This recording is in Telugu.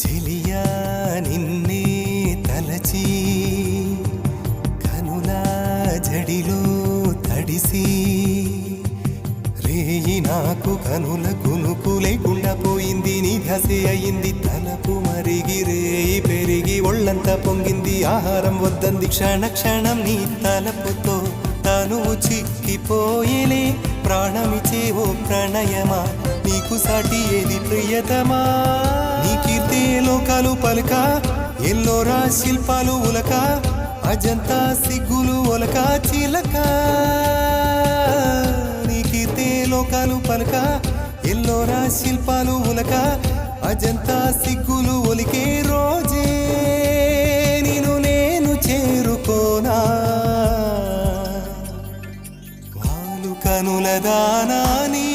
చెలియా నిన్నే తలచి కనులా జడిలో తడిసి రేయి నాకు కనుల కునుకు లేకుండా పోయింది. నీ ధ్యాసే అయింది తలపు మరిగి రేయి పెరిగి ఒళ్ళంతా పొంగింది. ఆహారం వద్దంది క్షణ క్షణం నీ తలపుతో తను చిక్కిపోయేలే. ప్రాణమిచే ఓ ప్రణయమా నీకు సాటి ఏది ప్రియతమా. నీ కీర్తే లోకాలు పలుక ఎల్లోరా శిల్పాలు ఉలక అజంతా సిగ్గులు ఒలక చిలక. నీ కీర్తే లోకాలు పలుక ఎల్లోరా శిల్పాలు ఉలక అజంతా సిగ్గులు ఒలికే రోజే నిన్ను నేను చేరుకోనా. వాలు కనుల దానా నీ